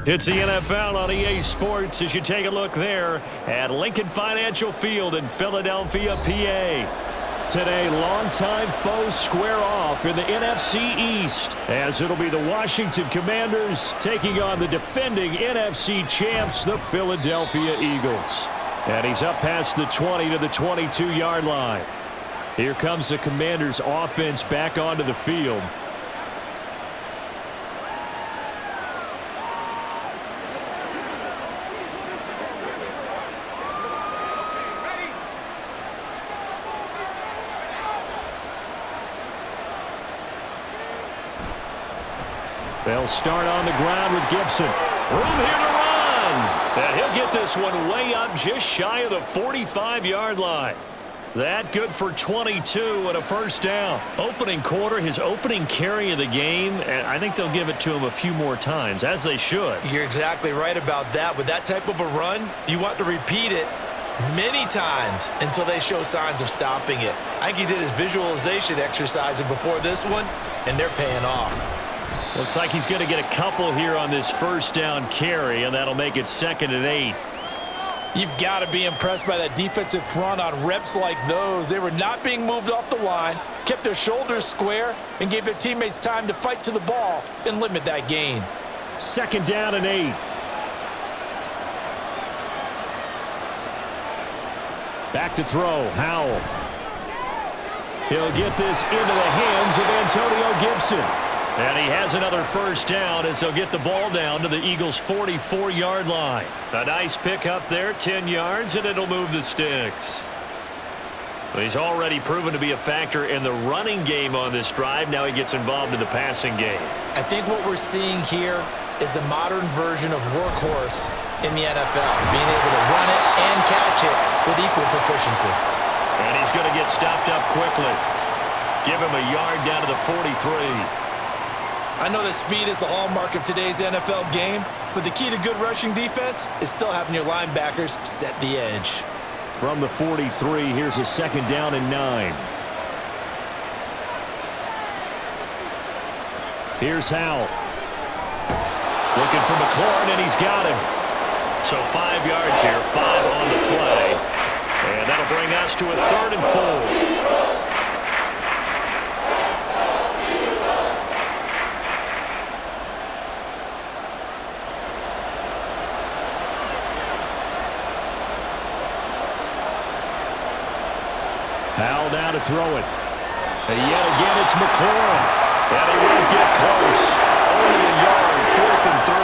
It's the NFL on EA Sports as you take a look there at Lincoln Financial Field in Philadelphia, PA. Today, longtime foes square off in the NFC East as it'll be the Washington Commanders taking on the defending NFC champs, the Philadelphia Eagles. And he's up past the 20 to the 22-yard line. Here comes the Commanders' offense back onto the field. They'll start on the ground with Gibson. Room here to run. And he'll get this one way up just shy of the 45-yard line. That good for 22 and a first down. Opening quarter, his opening carry of the game, and I think they'll give it to him a few more times, as they should. You're exactly right about that. With that type of a run, you want to repeat it many times until they show signs of stopping it. I think he did his visualization exercises before this one, and they're paying off. Looks like he's going to get a couple here on this first down carry, and that'll make it 2nd and 8. You've got to be impressed by that defensive front on reps like those. They were not being moved off the line, kept their shoulders square, and gave their teammates time to fight to the ball and limit that gain. 2nd down and 8. Back to throw, Howell. He'll get this into the hands of Antonio Gibson. And he has another first down as they'll get the ball down to the Eagles' 44-yard line. A nice pick up there, 10 yards, and it'll move the sticks. Well, he's already proven to be a factor in the running game on this drive. Now he gets involved in the passing game. I think what we're seeing here is the modern version of workhorse in the NFL, being able to run it and catch it with equal proficiency. And he's going to get stopped up quickly. Give him a yard down to the 43. I know that speed is the hallmark of today's NFL game, but the key to good rushing defense is still having your linebackers set the edge. From the 43, here's a 2nd down and 9. Here's Howell. Looking for McLaurin, and he's got him. So 5 yards here, 5 on the play. And that'll bring us to a 3rd and 4. Howell down to throw it. And yet again, it's McLaurin. And he won't get close. Only a yard, 4th and 3.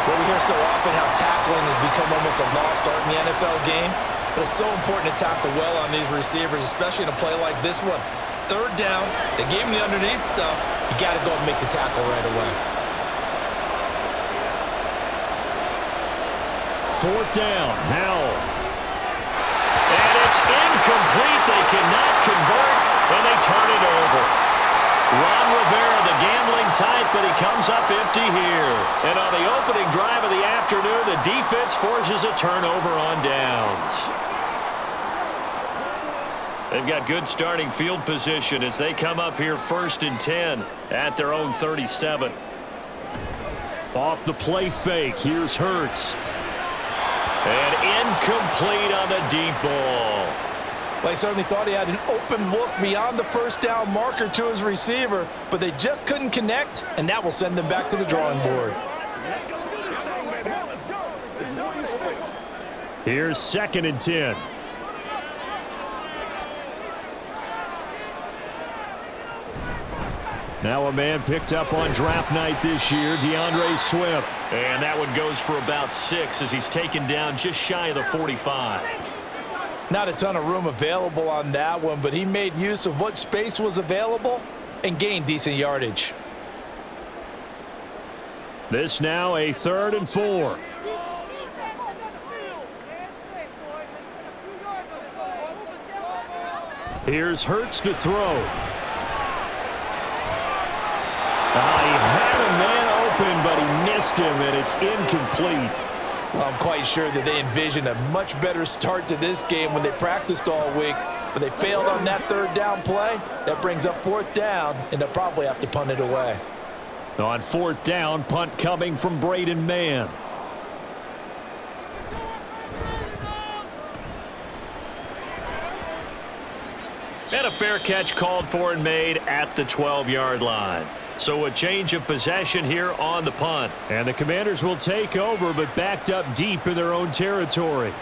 Well, we hear so often how tackling has become almost a lost art in the NFL game. But it's so important to tackle well on these receivers, especially in a play like this one. 3rd down, they gave him the underneath stuff. You got to go and make the tackle right away. 4th down, Howell. And it's incomplete. They cannot convert, and they turn it over. Ron Rivera, the gambling type, but he comes up empty here. And on the opening drive of the afternoon, the defense forces a turnover on downs. They've got good starting field position as they come up here 1st and 10 at their own 37. Off the play fake, here's Hurts. And incomplete on the deep ball. Well, he certainly thought he had an open look beyond the first down marker to his receiver, but they just couldn't connect, and that will send them back to the drawing board. Here's 2nd and 10. Now a man picked up on draft night this year, DeAndre Swift. And that one goes for about 6 as he's taken down just shy of the 45. Not a ton of room available on that one, but he made use of what space was available and gained decent yardage. This now a 3rd and 4. Here's Hurts to throw. He had a man open, but he missed him, and it's incomplete. Well, I'm quite sure that they envisioned a much better start to this game when they practiced all week, but they failed on that 3rd down play. That brings up 4th down, and they'll probably have to punt it away. On fourth down, punt coming from Braden Mann. And a fair catch called for and made at the 12-yard line. So a change of possession here on the punt. And the Commanders will take over, but backed up deep in their own territory.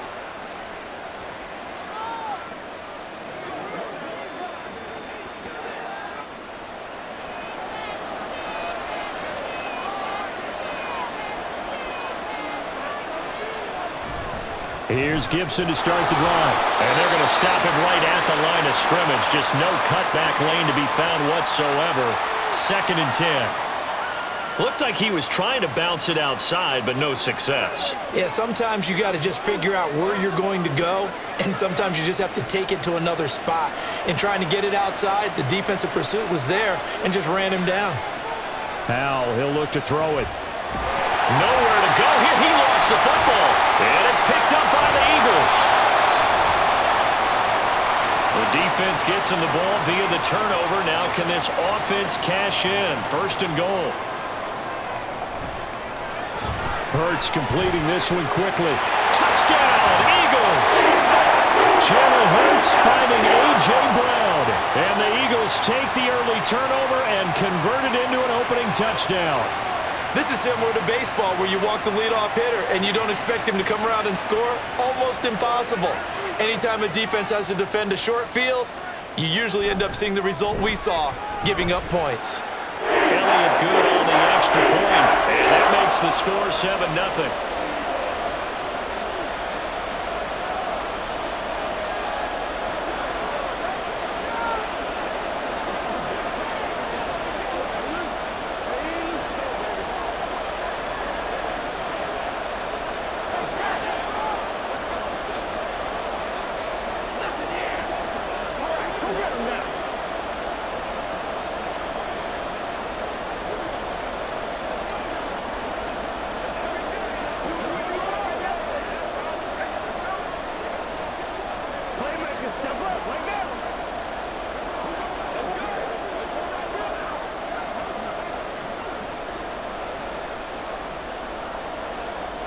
Here's Gibson to start the drive. And they're going to stop it right at the line of scrimmage. Just no cutback lane to be found whatsoever. 2nd and 10. Looked like he was trying to bounce it outside, but no success. Yeah, sometimes you got to just figure out where you're going to go, and sometimes you just have to take it to another spot. In trying to get it outside, the defensive pursuit was there and just ran him down. Now he'll look to throw it. Nowhere to go here. He lost the football. And it's picked up by the Eagles. The defense gets him the ball via the turnover. Now can this offense cash in? 1st and goal. Hurts completing this one quickly. Touchdown, Eagles! Jalen Hurts finding A.J. Brown. And the Eagles take the early turnover and convert it into an opening touchdown. This is similar to baseball where you walk the leadoff hitter and you don't expect him to come around and score. Almost impossible. Anytime a defense has to defend a short field, you usually end up seeing the result we saw, giving up points. Elliott good on the extra point, and that makes the score 7-0.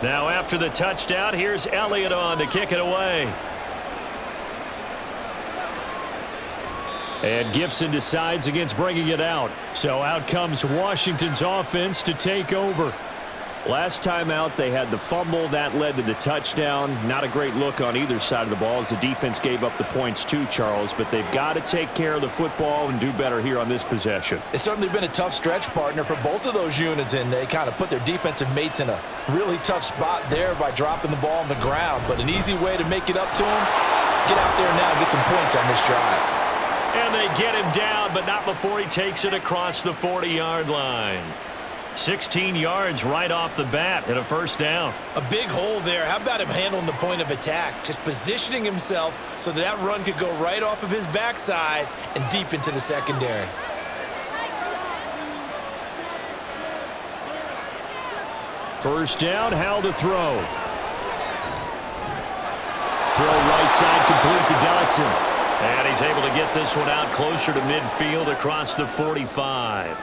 Now after the touchdown, here's Elliott on to kick it away. And Gibson decides against bringing it out. So out comes Washington's offense to take over. Last time out, they had the fumble. That led to the touchdown. Not a great look on either side of the ball as the defense gave up the points too, Charles. But they've got to take care of the football and do better here on this possession. It's certainly been a tough stretch, partner, for both of those units, and they kind of put their defensive mates in a really tough spot there by dropping the ball on the ground. But an easy way to make it up to them, get out there now and get some points on this drive. And they get him down, but not before he takes it across the 40-yard line. 16 yards right off the bat and a 1st down. A big hole there. How about him handling the point of attack? Just positioning himself so that run could go right off of his backside and deep into the secondary. First down, Howell to throw. Throw right side complete to Dotson. And he's able to get this one out closer to midfield across the 45.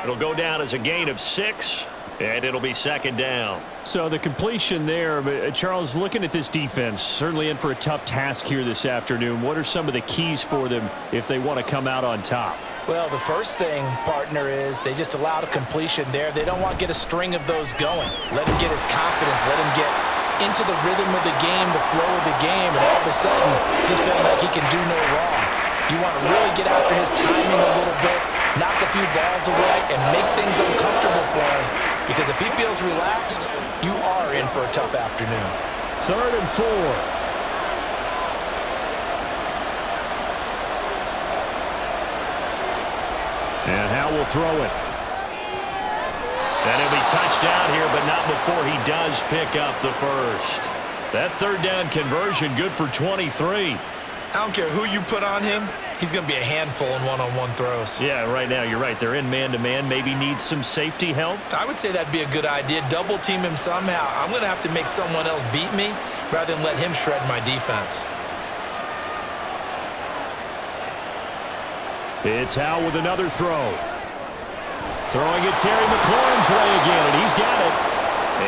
It'll go down as a gain of 6, and it'll be 2nd down. So the completion there, but Charles, looking at this defense, certainly in for a tough task here this afternoon. What are some of the keys for them if they want to come out on top? Well, the first thing, partner, is they just allowed a completion there. They don't want to get a string of those going. Let him get his confidence. Let him get into the rhythm of the game, the flow of the game, and all of a sudden, he's feeling like he can do no wrong. You want to really get after his timing a little bit, knock a few balls away, and make things uncomfortable for him. Because if he feels relaxed, you are in for a tough afternoon. 3rd and 4. And Howell will throw it. And he'll be touched down here, but not before he does pick up the 1st. That 3rd down conversion good for 23. I don't care who you put on him. He's going to be a handful in one-on-one throws. Yeah, right now you're right. They're in man-to-man. Maybe needs some safety help. I would say that'd be a good idea. Double team him somehow. I'm going to have to make someone else beat me rather than let him shred my defense. It's Howell with another throw. Throwing it Terry McLaurin's way again, and he's got it.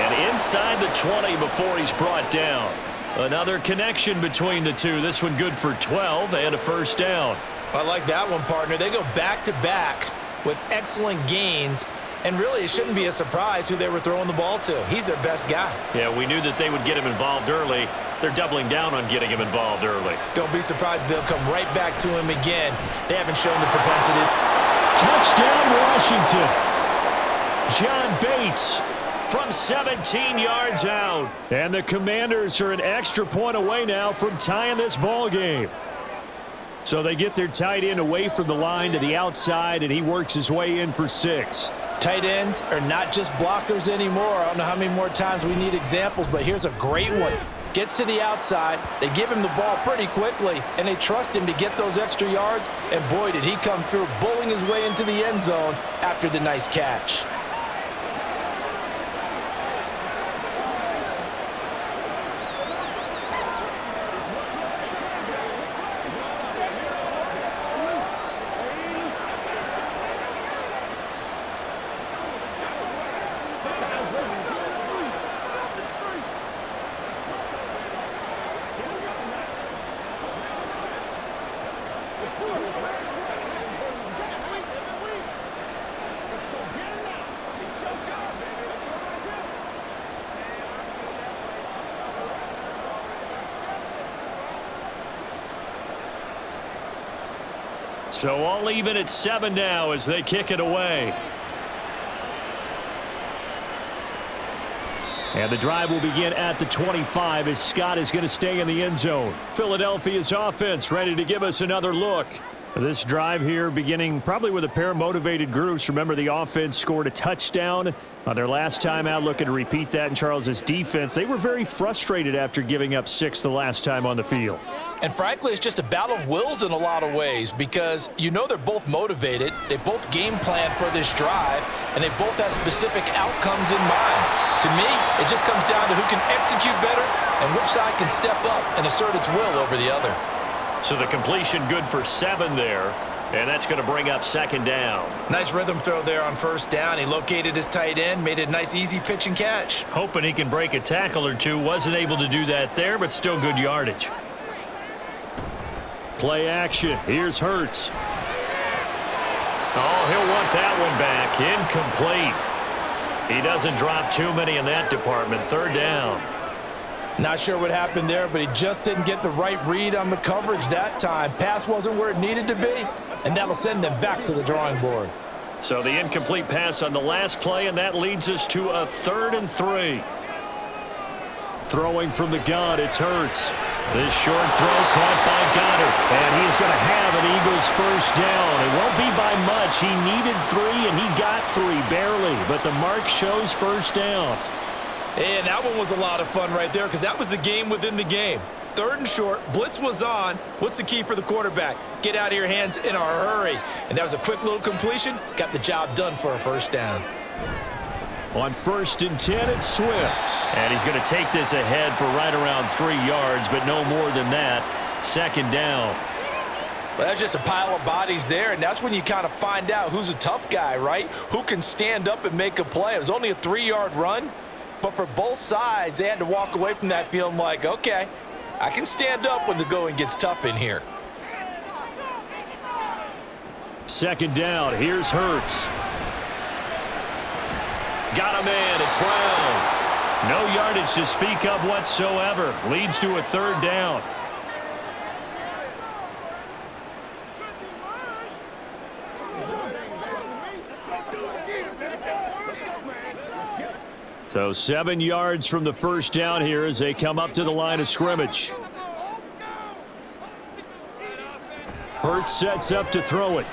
And inside the 20 before he's brought down. Another connection between the two. This one good for 12 and a first down. I like that one, partner. They go back-to-back with excellent gains, and really it shouldn't be a surprise who they were throwing the ball to. He's their best guy. Yeah, we knew that they would get him involved early. They're doubling down on getting him involved early. Don't be surprised they'll come right back to him again. They haven't shown the propensity. Touchdown, Washington. John Bates from 17 yards out. And the Commanders are an extra point away now from tying this ball game. So they get their tight end away from the line to the outside, and he works his way in for 6. Tight ends are not just blockers anymore. I don't know how many more times we need examples, but here's a great one. Gets to the outside, they give him the ball pretty quickly, and they trust him to get those extra yards, and boy, did he come through, bowling his way into the end zone after the nice catch. So all even at 7 now as they kick it away. And the drive will begin at the 25 as Scott is going to stay in the end zone. Philadelphia's offense ready to give us another look. This drive here beginning probably with a pair of motivated groups. Remember, the offense scored a touchdown on their last time out. Looking to repeat that in Charles's defense. They were very frustrated after giving up 6 the last time on the field. And frankly, it's just a battle of wills in a lot of ways because you know they're both motivated. They both game plan for this drive, and they both have specific outcomes in mind. To me, it just comes down to who can execute better and which side can step up and assert its will over the other. So the completion good for 7 there, and that's going to bring up 2nd down. Nice rhythm throw there on 1st down. He located his tight end, made it a nice easy pitch and catch. Hoping he can break a tackle or two. Wasn't able to do that there, but still good yardage. Play action. Here's Hurts. Oh, he'll want that one back. Incomplete. He doesn't drop too many in that department. 3rd down. Not sure what happened there, but he just didn't get the right read on the coverage that time. Pass wasn't where it needed to be, and that'll send them back to the drawing board. So the incomplete pass on the last play, and that leads us to a 3rd and 3. Throwing from the gun, it's Hurts. This short throw caught by Goddard, and he's going to have an Eagles 1st down. It won't be by much. He needed 3, and he got 3 barely, but the mark shows 1st down. And that one was a lot of fun right there because that was the game within the game. 3rd and short, blitz was on. What's the key for the quarterback? Get out of your hands in a hurry. And that was a quick little completion. Got the job done for a 1st down. On 1st and 10, it's Swift. And he's going to take this ahead for right around 3 yards, but no more than that. 2nd down. Well, that's just a pile of bodies there, and that's when you kind of find out who's a tough guy, right? Who can stand up and make a play. It was only a 3-yard run, but for both sides, they had to walk away from that feeling like, okay, I can stand up when the going gets tough in here. 2nd down. Here's Hurts. Got him in. It's Brown. No yardage to speak of whatsoever. Leads to a 3rd down. So 7 yards from the 1st down here as they come up to the line of scrimmage. Hurts sets up to throw it.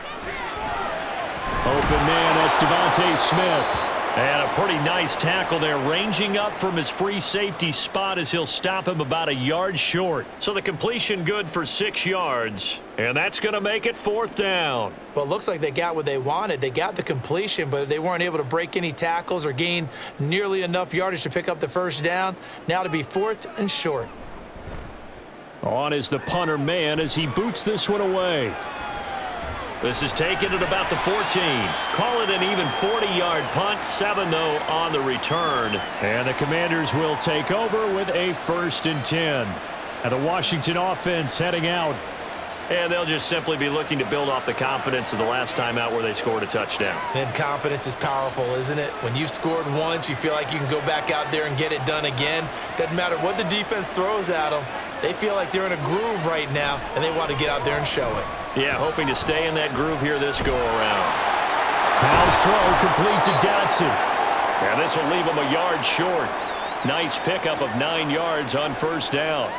Open man, that's Devontae Smith. And a pretty nice tackle there, ranging up from his free safety spot as he'll stop him about a yard short. So the completion good for 6 yards, and that's going to make it 4th down. Well, it looks like they got what they wanted. They got the completion, but they weren't able to break any tackles or gain nearly enough yardage to pick up the 1st down. Now to be 4th and short. On is the punter man as he boots this one away. This is taken at about the 14. Call it an even 40-yard punt. 7, though, on the return. And the Commanders will take over with a 1st and 10. And the Washington offense heading out. And they'll just simply be looking to build off the confidence of the last time out where they scored a touchdown. And confidence is powerful, isn't it? When you've scored once, you feel like you can go back out there and get it done again. Doesn't matter what the defense throws at them. They feel like they're in a groove right now, and they want to get out there and show it. Yeah, hoping to stay in that groove here this go-around. Ball's throw complete to Dotson. Yeah, this will leave him a yard short. Nice pickup of 9 yards on 1st down.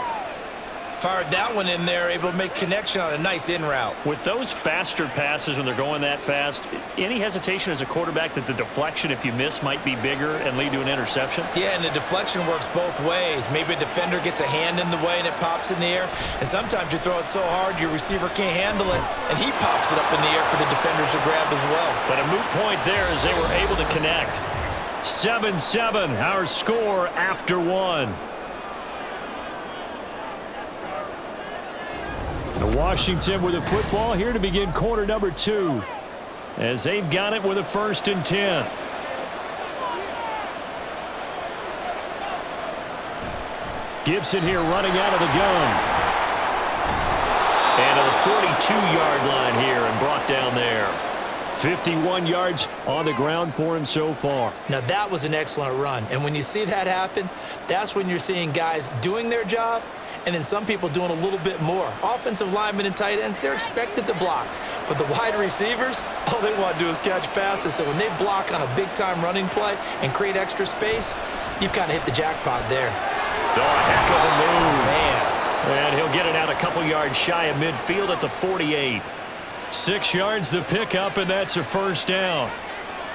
Fired that one in there, able to make connection on a nice in route. With those faster passes when they're going that fast, any hesitation as a quarterback that the deflection, if you miss, might be bigger and lead to an interception? Yeah, and the deflection works both ways. Maybe a defender gets a hand in the way and it pops in the air. And sometimes you throw it so hard your receiver can't handle it, and he pops it up in the air for the defenders to grab as well. But a moot point there as they were able to connect. 7-7, our score after 1. Washington with the football here to begin quarter number 2 as they've got it with a 1st and 10. Gibson here running out of the gun. And to the 42-yard line here and brought down there. 51 yards on the ground for him so far. Now that was an excellent run. And when you see that happen, that's when you're seeing guys doing their job and then some people doing a little bit more. Offensive linemen and tight ends, they're expected to block. But the wide receivers, all they want to do is catch passes. So when they block on a big-time running play and create extra space, you've kind of hit the jackpot there. Oh, a heck of a move. Man. And he'll get it out a couple yards shy of midfield at the 48. 6 yards the pickup, and that's a 1st down.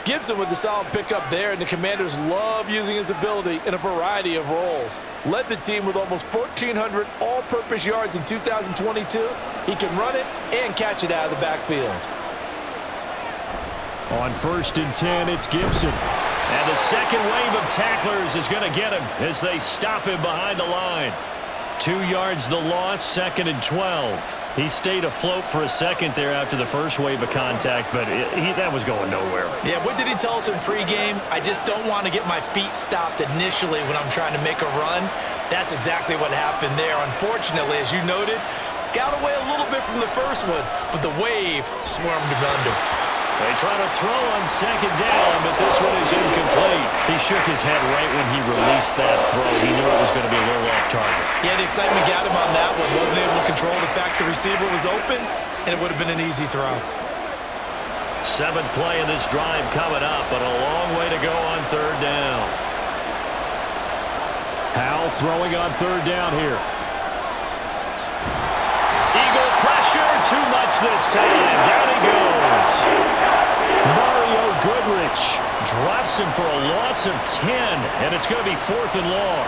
Gibson with the solid pickup there, and the Commanders love using his ability in a variety of roles. Led the team with almost 1,400 all-purpose yards in 2022. He can run it and catch it out of the backfield. On 1st and 10, it's Gibson. And the second wave of tacklers is going to get him as they stop him behind the line. 2 yards the loss, 2nd and 12. He stayed afloat for a second there after the first wave of contact, but that was going nowhere. Yeah, what did he tell us in pregame? I just don't want to get my feet stopped initially when I'm trying to make a run. That's exactly what happened there. Unfortunately, as you noted, got away a little bit from the first one, but the wave swarmed him under. They try to throw on 2nd down, but this one is incomplete. He shook his head right when he released that throw. He knew it was going to be a little off target. Yeah, the excitement got him on that one. Wasn't able to control the fact the receiver was open, and it would have been an easy throw. 7th play in this drive coming up, but a long way to go on 3rd down. Howell throwing on 3rd down here. Eagle pressure, too much this time. Down he goes. Mario Goodrich drops him for a loss of 10, and it's going to be 4th and long.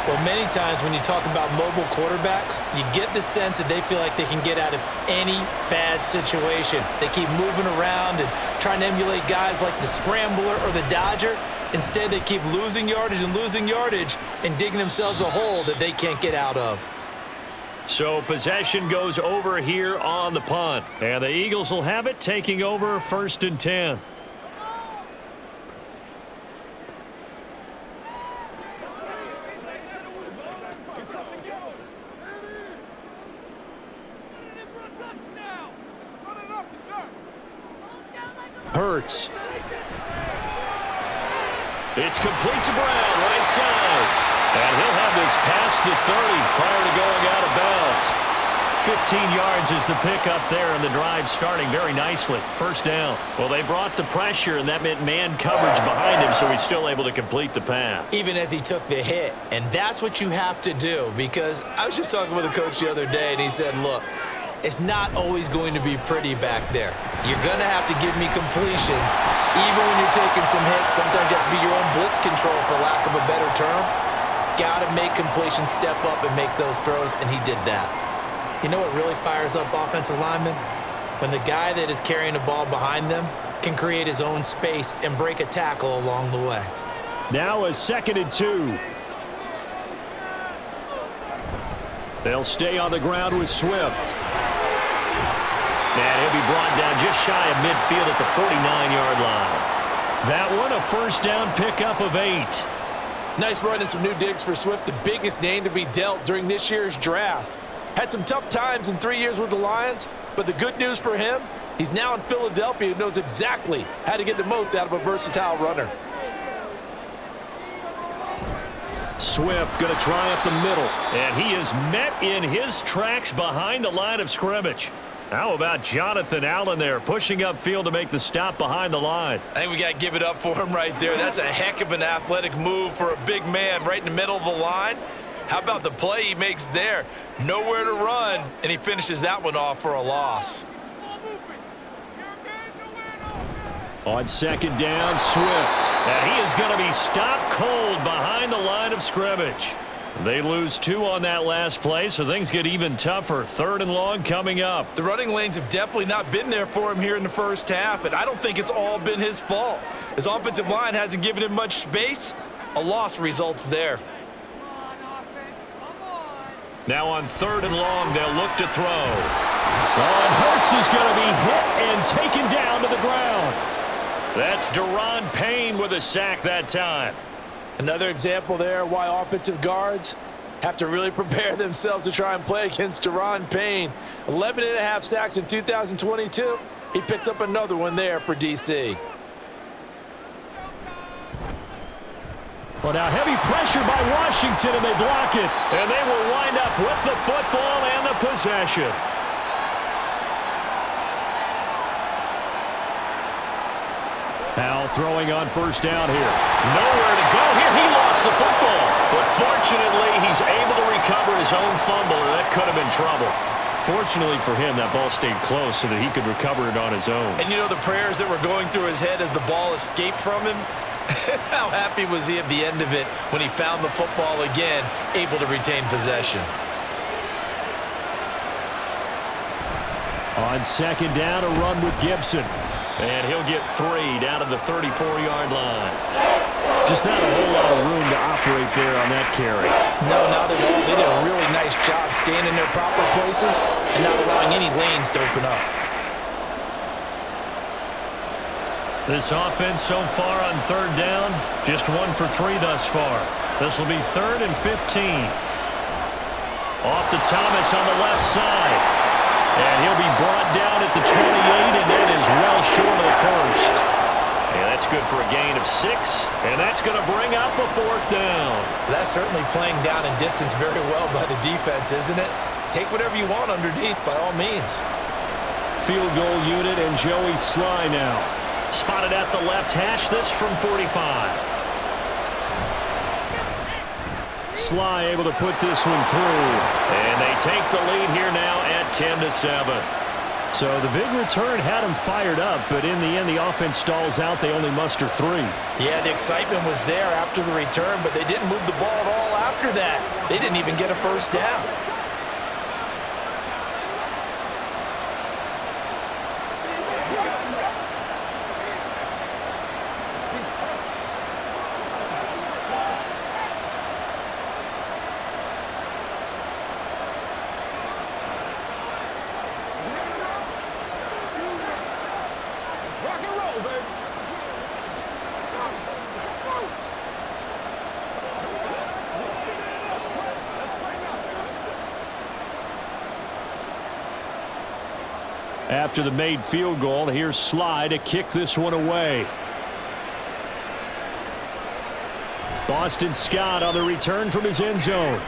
Well, many times when you talk about mobile quarterbacks, you get the sense that they feel like they can get out of any bad situation. They keep moving around and trying to emulate guys like the Scrambler or the Dodger. Instead, they keep losing yardage and digging themselves a hole that they can't get out of. So possession goes over here on the punt. And the Eagles will have it, taking over 1st and 10. Hurts. It's complete to Brown, right side. And he'll have this past the 30 prior to going out of bounds. 15 yards is the pickup there, and the drive starting very nicely. 1st down. Well, they brought the pressure, and that meant man coverage behind him, so he's still able to complete the pass. Even as he took the hit, and that's what you have to do, because I was just talking with a coach the other day, and he said, look, it's not always going to be pretty back there. You're going to have to give me completions. Even when you're taking some hits, sometimes you have to be your own blitz control, for lack of a better term. Got to make completions, step up, and make those throws, and he did that. You know what really fires up offensive linemen? When the guy that is carrying the ball behind them can create his own space and break a tackle along the way. Now a 2nd and 2. They'll stay on the ground with Swift. And he'll be brought down just shy of midfield at the 49-yard line. That one, a first down pickup of 8. Nice run and some new digs for Swift, the biggest name to be dealt during this year's draft. Had some tough times in 3 years with the Lions, but the good news for him, he's now in Philadelphia and knows exactly how to get the most out of a versatile runner. Swift going to try up the middle, and he is met in his tracks behind the line of scrimmage. How about Jonathan Allen there, pushing upfield to make the stop behind the line? I think we got to give it up for him right there. That's a heck of an athletic move for a big man right in the middle of the line. How about the play he makes there? Nowhere to run, and he finishes that one off for a loss. On second down, Swift. And he is going to be stopped cold behind the line of scrimmage. They lose 2 on that last play, so things get even tougher. 3rd and long coming up. The running lanes have definitely not been there for him here in the first half, and I don't think it's all been his fault. His offensive line hasn't given him much space. A loss results there. Now on 3rd and long, they'll look to throw. And Hurts is going to be hit and taken down to the ground. That's Deron Payne with a sack that time. Another example there why offensive guards have to really prepare themselves to try and play against Deron Payne. 11.5 sacks in 2022. He picks up another one there for D.C. Well, now heavy pressure by Washington, and they block it. And they will wind up with the football and the possession. Now throwing on first down here. Nowhere to go here. He lost the football. But fortunately, he's able to recover his own fumble, or that could have been trouble. Fortunately for him, that ball stayed close so that he could recover it on his own. And you know the prayers that were going through his head as the ball escaped from him? How happy was he at the end of it when he found the football again, able to retain possession? On second down, a run with Gibson. And he'll get 3 down to the 34-yard line. Just not a whole lot of room to operate there on that carry. No, not at all. They did a really nice job staying in their proper places and not allowing any lanes to open up. This offense so far on 3rd down, just 1 for 3 thus far. This will be 3rd and 15. Off to Thomas on the left side. And he'll be brought down at the 28, and that is well short of the first. Yeah, that's good for a gain of 6, and that's going to bring up a 4th down. That's certainly playing down in distance very well by the defense, isn't it? Take whatever you want underneath, by all means. Field goal unit and Joey Sly now. Spotted at the left hash, this from 45. Sly able to put this one through. And they take the lead here now at 10-7. So the big return had them fired up, but in the end, the offense stalls out. They only muster 3. Yeah, the excitement was there after the return, but they didn't move the ball at all after that. They didn't even get a first down. After the made field goal, here's Sly to kick this one away. Boston Scott on the return from his end zone.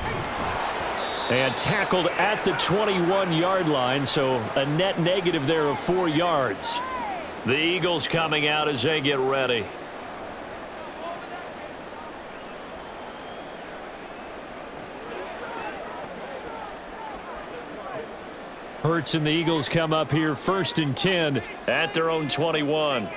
And tackled at the 21-yard line, so a net negative there of 4 yards. The Eagles coming out as they get ready. Hurts and the Eagles come up here 1st and 10 at their own 21.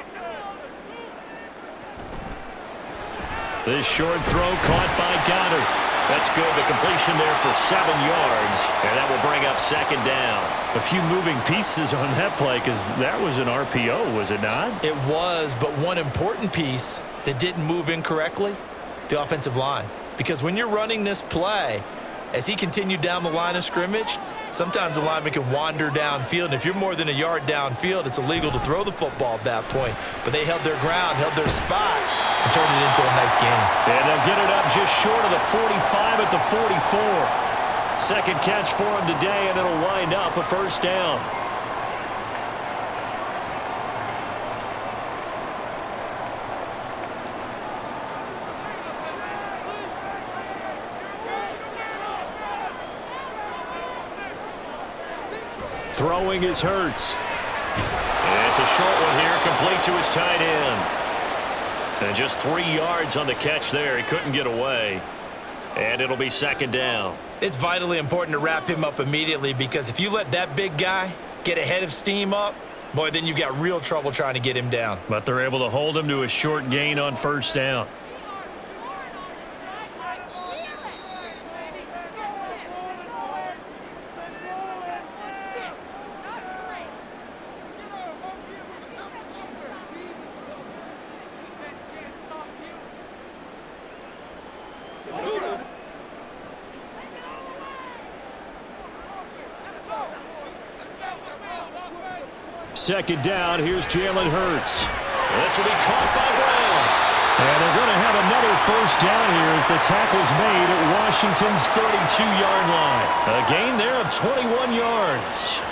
This short throw caught by Goddard. That's good. The completion there for 7 yards, and that will bring up 2nd down. A few moving pieces on that play because that was an RPO, was it not? It was, but one important piece that didn't move incorrectly, the offensive line. Because when you're running this play, as he continued down the line of scrimmage, sometimes the lineman can wander downfield, and if you're more than a yard downfield, it's illegal to throw the football at that point. But they held their ground, held their spot, and turned it into a nice game. And they'll get it up just short of the 45 at the 44. Second catch for him today, and it'll wind up a first down. Throwing is Hurts. And it's a short one here, complete to his tight end. And just 3 yards on the catch there. He couldn't get away. And it'll be second down. It's vitally important to wrap him up immediately, because if you let that big guy get ahead of steam up, boy, then you've got real trouble trying to get him down. But they're able to hold him to a short gain on first down. Second down, here's Jalen Hurts. This will be caught by Brown. And they're going to have another first down here as the tackle's made at Washington's 32-yard line. A gain there of 21 yards.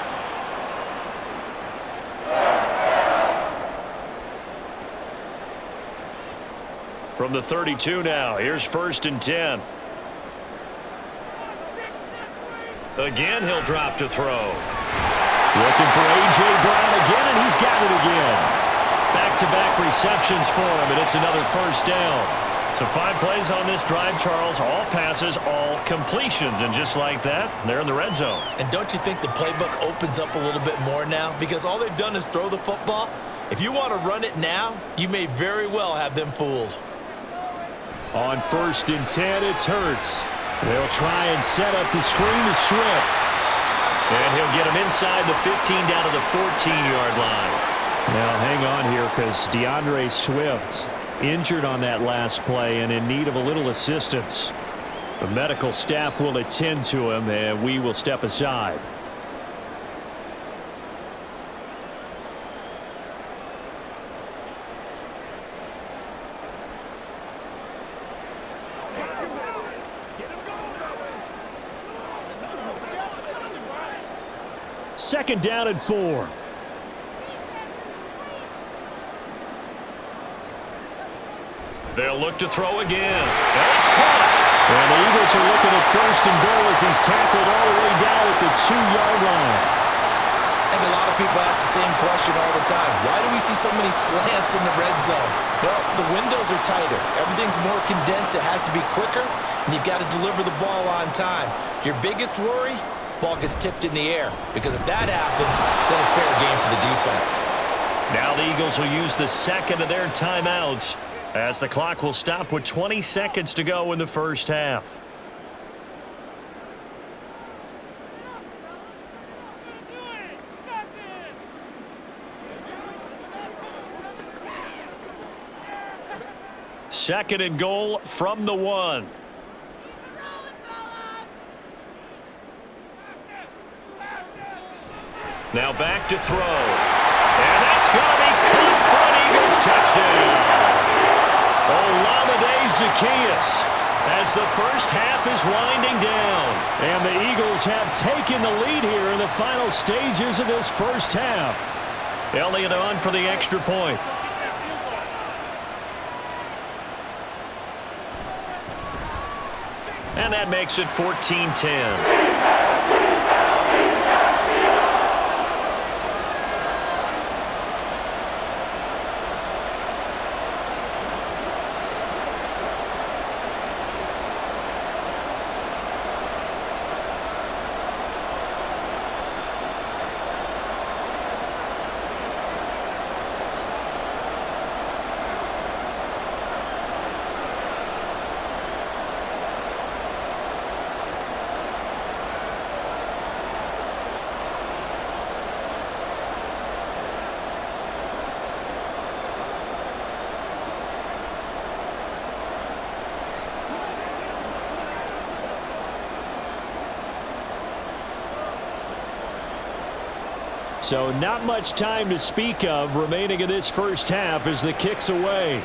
From the 32 now, here's first and 10. Again, he'll drop to throw. Looking for A.J. Brown again, and he's got it again. Back-to-back receptions for him, and it's another first down. So 5 plays on this drive, Charles. All passes, all completions. And just like that, they're in the red zone. And don't you think the playbook opens up a little bit more now? Because all they've done is throw the football. If you want to run it now, you may very well have them fooled. On first and 10, it's Hurts. They'll try and set up the screen to Swift. And he'll get him inside the 15 down to the 14-yard line. Now, hang on here, because DeAndre Swift injured on that last play and in need of a little assistance. The medical staff will attend to him, and we will step aside. Second down and 4. They'll look to throw again. And it's caught. And the Eagles are looking at first and goal as he's tackled all the way down at the 2-yard line. I think a lot of people ask the same question all the time. Why do we see so many slants in the red zone? Well, the windows are tighter. Everything's more condensed. It has to be quicker, and you've got to deliver the ball on time. Your biggest worry? Ball gets tipped in the air, because if that happens, then it's fair game for the defense. Now the Eagles will use the second of their timeouts as the clock will stop with 20 seconds to go in the first half. Second and goal from the 1. Now back to throw. And that's going to be caught for an Eagles touchdown. Olamide Zaccheaus as the first half is winding down. And the Eagles have taken the lead here in the final stages of this first half. Elliott on for the extra point. And that makes it 14-10. So not much time to speak of remaining in this first half as the kick's away.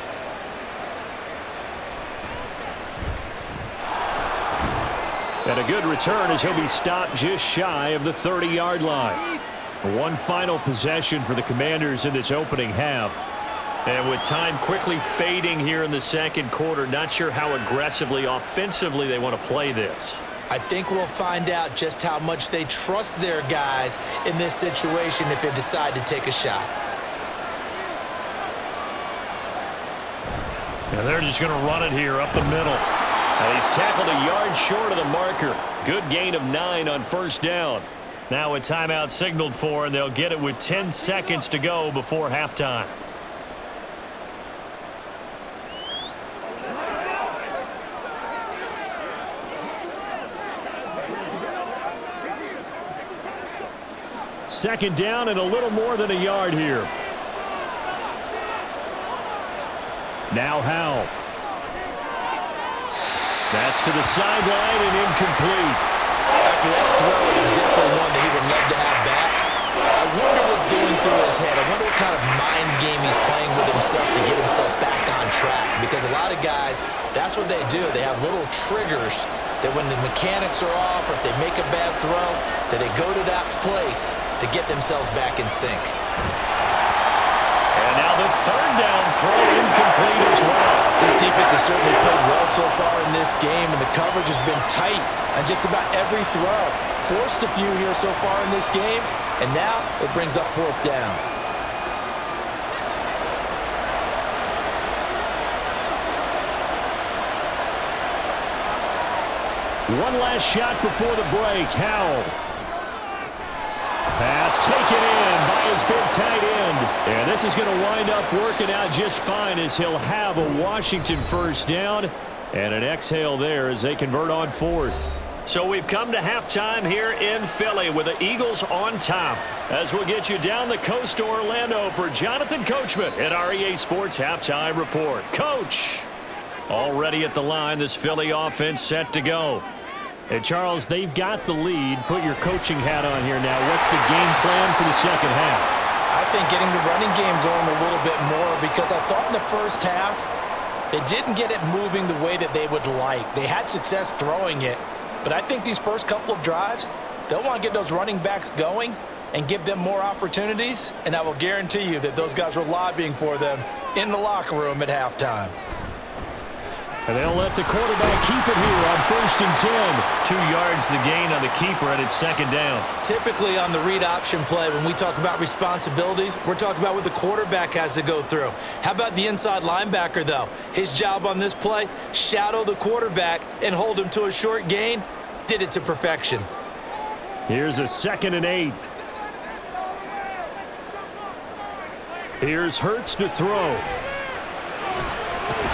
And a good return as he'll be stopped just shy of the 30-yard line. One final possession for the Commanders in this opening half. And with time quickly fading here in the second quarter, not sure how aggressively, offensively they want to play this. I think we'll find out just how much they trust their guys in this situation if they decide to take a shot. And they're just going to run it here up the middle. And he's tackled a yard short of the marker. Good gain of 9 on first down. Now a timeout signaled for, and they'll get it with 10 seconds to go before halftime. Second down and a little more than a yard here. Now Howell. That's to the sideline and incomplete. After that throw, it was definitely one that he would love to have back. I wonder what's going through his head. I wonder what kind of mind game he's playing with himself to get himself back on track. Because a lot of guys, that's what they do. They have little triggers that when the mechanics are off or if they make a bad throw, that they go to that place to get themselves back in sync. And now the third down throw incomplete as well. This defense has certainly played well so far in this game, and the coverage has been tight on just about every throw. Forced a few here so far in this game, and now it brings up fourth down. One last shot before the break. Howell. Pass taken in by his big tight end. And this is going to wind up working out just fine as he'll have a Washington first down. And an exhale there as they convert on fourth. So we've come to halftime here in Philly with the Eagles on top. As we'll get you down the coast to Orlando for Jonathan Coachman at our EA Sports Halftime Report. Coach, already at the line, this Philly offense set to go. Hey, Charles, they've got the lead. Put your coaching hat on here now. What's the game plan for the second half? I think getting the running game going a little bit more, because I thought in the first half they didn't get it moving the way that they would like. They had success throwing it, but I think these first couple of drives, they'll want to get those running backs going and give them more opportunities, and I will guarantee you that those guys were lobbying for them in the locker room at halftime. And they'll let the quarterback keep it here on 1st and 10. 2 yards the gain on the keeper, and it's second down. Typically on the read option play, when we talk about responsibilities, we're talking about what the quarterback has to go through. How about the inside linebacker, though? His job on this play, shadow the quarterback and hold him to a short gain. Did it to perfection. Here's a 2nd and 8. Here's Hurts to throw.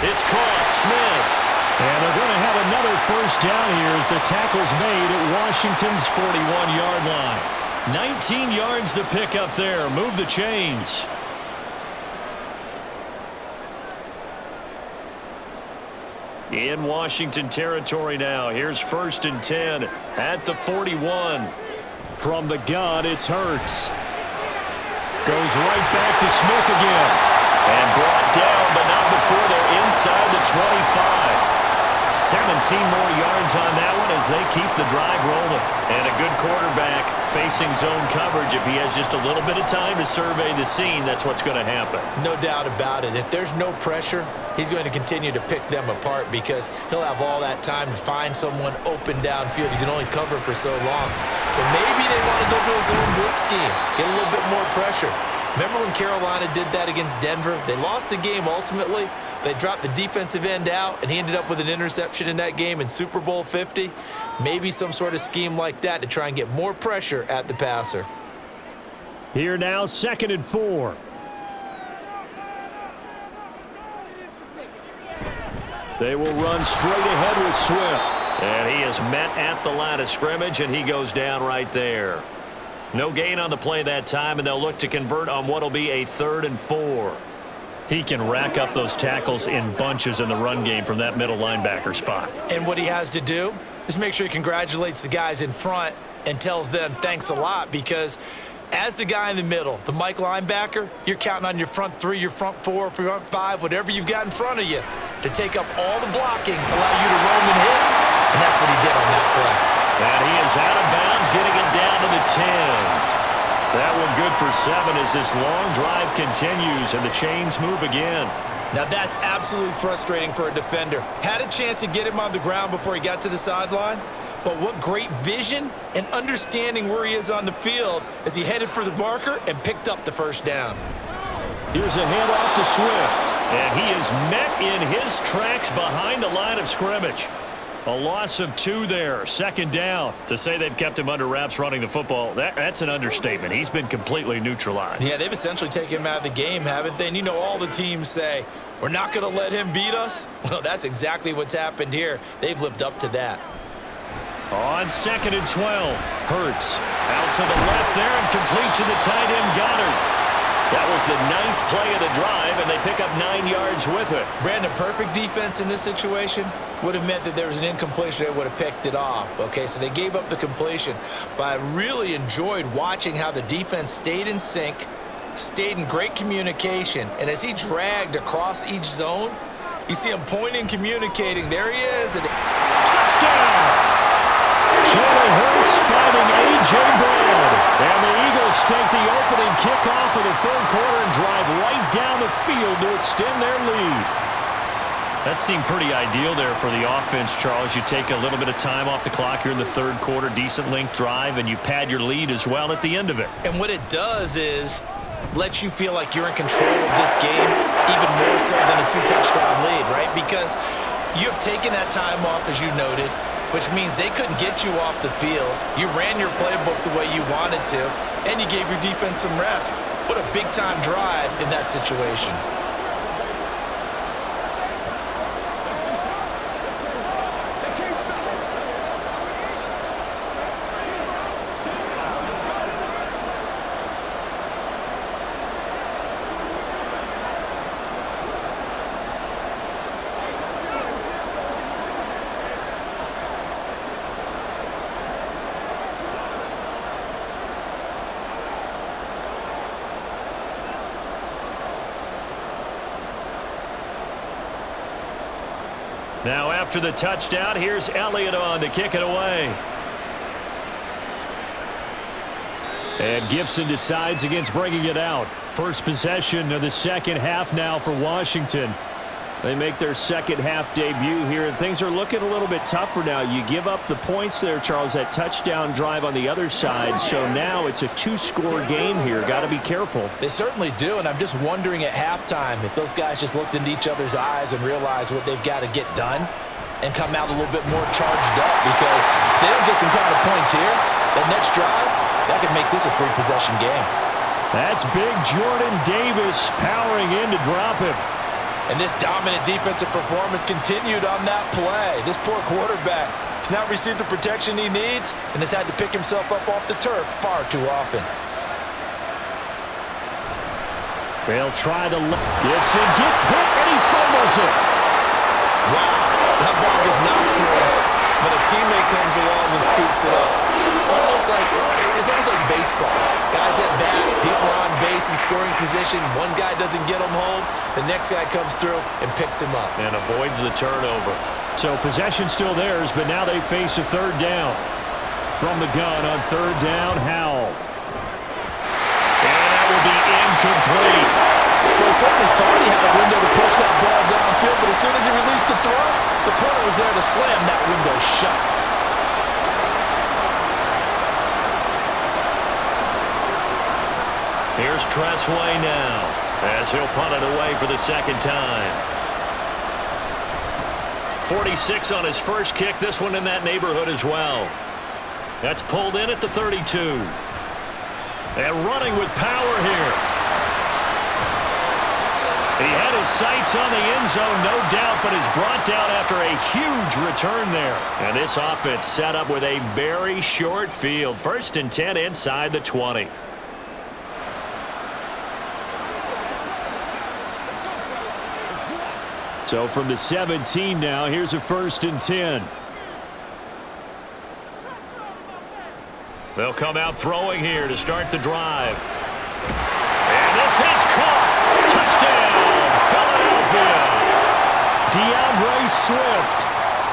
It's caught. Smith. And they're going to have another first down here as the tackle's made at Washington's 41-yard line. 19 yards to pick up there. Move the chains. In Washington territory now. Here's 1st and 10 at the 41. From the gun, it's Hurts. Goes right back to Smith again. And brought down, but not before they're inside the 25. 17 more yards on that one as they keep the drive rolling. And a good quarterback facing zone coverage. If he has just a little bit of time to survey the scene, that's what's going to happen. No doubt about it. If there's no pressure, he's going to continue to pick them apart because he'll have all that time to find someone open downfield. You can only cover for so long. So maybe they want to go to a zone blitz scheme, get a little bit more pressure. Remember when Carolina did that against Denver? They lost the game ultimately. They dropped the defensive end out, and he ended up with an interception in that game in Super Bowl 50. Maybe some sort of scheme like that to try and get more pressure at the passer. Here now, 2nd and 4. They will run straight ahead with Swift. And he is met at the line of scrimmage, and he goes down right there. No gain on the play that time, and they'll look to convert on what will be a 3rd and 4. He can rack up those tackles in bunches in the run game from that middle linebacker spot. And what he has to do is make sure he congratulates the guys in front and tells them thanks a lot, because As the guy in the middle, the Mike linebacker, you're counting on your front three, your front four, front five, whatever you've got in front of you to take up all the blocking, allow you to roam and hit, and that's what he did on that play. And he is out of bounds, getting it down to the 10. That one good for 7 as this long drive continues and the chains move again. Now that's absolutely frustrating for a defender. Had a chance to get him on the ground before he got to the sideline, but what great vision and understanding where he is on the field as he headed for the marker and picked up the first down. Here's a handoff to Swift, and he is met in his tracks behind the line of scrimmage. A loss of 2 there, second down. To say they've kept him under wraps running the football, that's an understatement. He's been completely neutralized. Yeah, they've essentially taken him out of the game, haven't they? And you know all the teams say, we're not going to let him beat us. Well, that's exactly what's happened here. They've lived up to that. On 2nd and 12, Hurts out to the left there and complete to the tight end Goddard. That was the 9th play of the drive, and they pick up 9 yards with it. Brandon, perfect defense in this situation would have meant that there was an incompletion. They would have picked it off. Okay, so they gave up the completion. But I really enjoyed watching how the defense stayed in sync, stayed in great communication, and as he dragged across each zone, you see him pointing, communicating. There he is. And touchdown! Jalen Hurts finding A.J. Brown. And the Eagles take the opening kickoff of the third quarter and drive right down the field to extend their lead. That seemed pretty ideal there for the offense, Charles. You take a little bit of time off the clock here in the third quarter, decent length drive, and you pad your lead as well at the end of it. And what it does is let you feel like you're in control of this game, even more so than a 2-touchdown lead, right? Because you have taken that time off, as you noted, which means they couldn't get you off the field. You ran your playbook the way you wanted to, and you gave your defense some rest. What a big-time drive in that situation. Now after the touchdown, here's Elliott on to kick it away. And Gibson decides against bringing it out. First possession of the second half now for Washington. They make their second half debut here, and things are looking a little bit tougher now. You give up the points there, Charles, that touchdown drive on the other side. So now it's a 2-score game here. Got to be careful. They certainly do, and I'm just wondering at halftime if those guys just looked into each other's eyes and realized what they've got to get done and come out a little bit more charged up, because if they don't get some kind of points here, that next drive, that could make this a 3-possession game. That's big Jordan Davis powering in to drop him. And this dominant defensive performance continued on that play. This poor quarterback has not received the protection he needs and has had to pick himself up off the turf far too often. They'll try to look. Gibson gets hit and he fumbles it. Wow, that ball was knocked for him, but a teammate comes along and scoops it up. It's almost like baseball. Guys at bat, people are on base in scoring position. One guy doesn't get him home. The next guy comes through and picks him up. And avoids the turnover. So possession still theirs, but now they face a third down. From the gun on third down, Howell. And that will be incomplete. Well, he certainly thought he had a window to push that ball downfield, but as soon as he released the throw, the corner was there to slam that window shut. Here's Tressway now, as he'll punt it away for the second time. 46 on his first kick, this one in that neighborhood as well. That's pulled in at the 32. And running with power here. He had his sights on the end zone, no doubt, but is brought down after a huge return there. And this offense set up with a very short field. 1st and 10 inside the 20. So from the 17 now, here's a 1st and 10. They'll come out throwing here to start the drive. And this is caught. Touchdown, Philadelphia. DeAndre Swift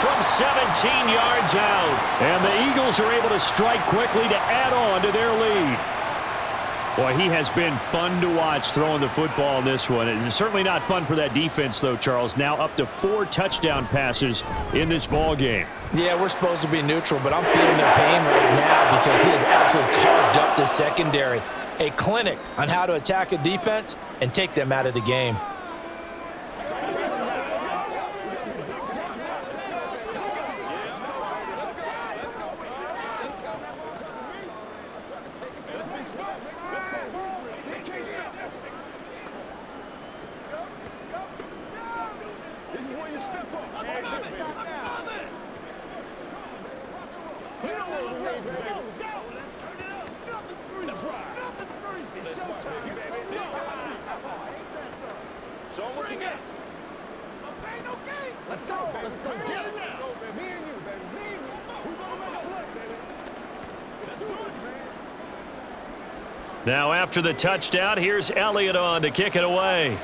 from 17 yards out. And the Eagles are able to strike quickly to add on to their lead. Boy, he has been fun to watch throwing the football in this one. It's certainly not fun for that defense, though, Charles. Now up to 4 touchdown passes in this ball game. Yeah, we're supposed to be neutral, but I'm feeling their pain right now because he has absolutely carved up the secondary. A clinic on how to attack a defense and take them out of the game. Now after the touchdown, here's Elliott on to kick it away.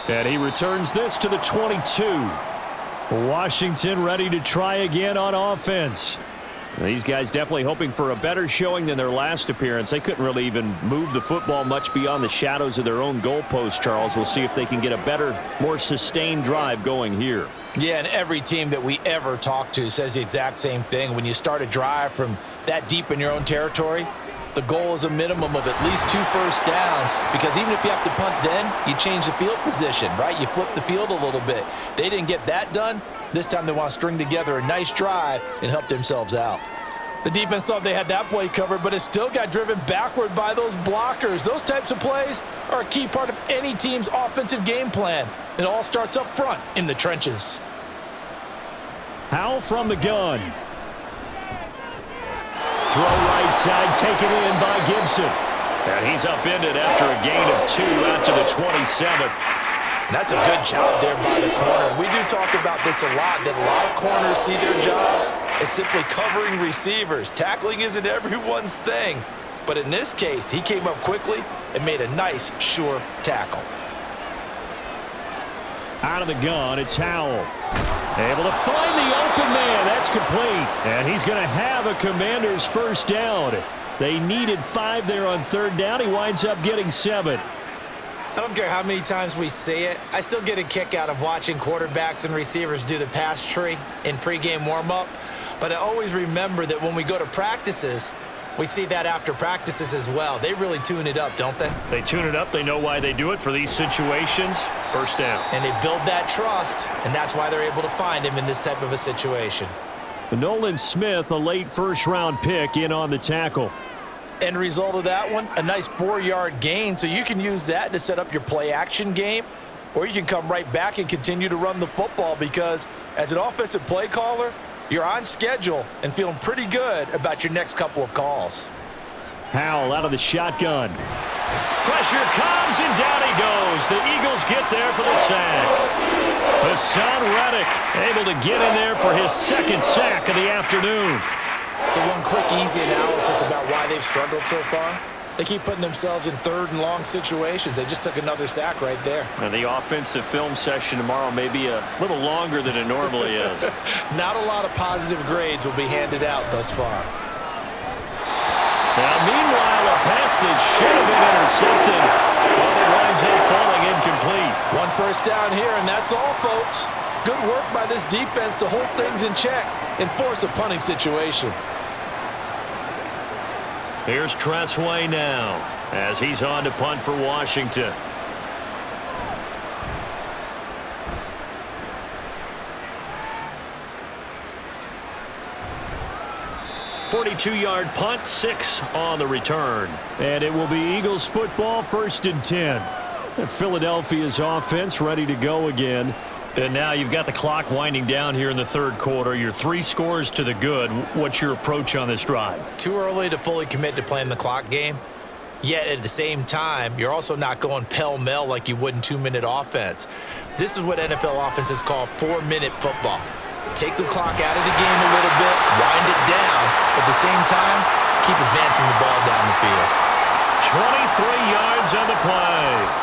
And he returns this to the 22. Washington ready to try again on offense. These guys definitely hoping for a better showing than their last appearance. They couldn't really even move the football much beyond the shadows of their own goalpost, Charles. We'll see if they can get a better, more sustained drive going here. Yeah, and every team that we ever talk to says the exact same thing. When you start a drive from that deep in your own territory, the goal is a minimum of at least 2 first downs, because even if you have to punt then, you change the field position, right? You flip the field a little bit. They didn't get that done. This time they want to string together a nice drive and help themselves out. The defense thought they had that play covered, but it still got driven backward by those blockers. Those types of plays are a key part of any team's offensive game plan. It all starts up front in the trenches. Howell from the gun. Throw right side, taken in by Gibson. And he's upended after a gain of 2 out to the 27. That's a good job there by the corner. We do talk about this a lot, that a lot of corners see their job as simply covering receivers. Tackling isn't everyone's thing. But in this case, he came up quickly and made a nice, sure tackle. Out of the gun, it's Howell. Able to find the open man. That's complete. And he's going to have a Commanders first down. They needed 5 there on 3rd down. He winds up getting 7. I don't care how many times we say it, I still get a kick out of watching quarterbacks and receivers do the pass tree in pregame warm-up. But I always remember that when we go to practices, we see that after practices as well. They really tune it up, don't they? They tune it up. They know why they do it for these situations. First down. And they build that trust, and that's why they're able to find him in this type of a situation. Nolan Smith, a late first-round pick, in on the tackle. End result of that one, a nice 4-yard gain, so you can use that to set up your play-action game, or you can come right back and continue to run the football, because as an offensive play caller, you're on schedule and feeling pretty good about your next couple of calls. Howell out of the shotgun. Pressure comes, and down he goes. The Eagles get there for the sack. Hassan Reddick able to get in there for his 2nd sack of the afternoon. So one quick, easy analysis about why they've struggled so far. They keep putting themselves in 3rd and long situations. They just took another sack right there. And the offensive film session tomorrow may be a little longer than it normally is. Not a lot of positive grades will be handed out thus far. Now, meanwhile, a pass that should have been intercepted, but it winds up falling incomplete. 1 first down here, and that's all, folks. Good work by this defense to hold things in check and force a punting situation. Here's Tressway now as he's on to punt for Washington. "42-yard punt, 6 on the return. And it will be Eagles football, 1st and 10. Philadelphia's offense ready to go again. And now you've got the clock winding down here in the 3rd quarter. You're 3 scores to the good. What's your approach on this drive? Too early to fully commit to playing the clock game. Yet at the same time, you're also not going pell-mell like you would in 2-minute offense. This is what NFL offenses call 4-minute football. Take the clock out of the game a little bit, wind it down, but at the same time, keep advancing the ball down the field. 23 yards on the play.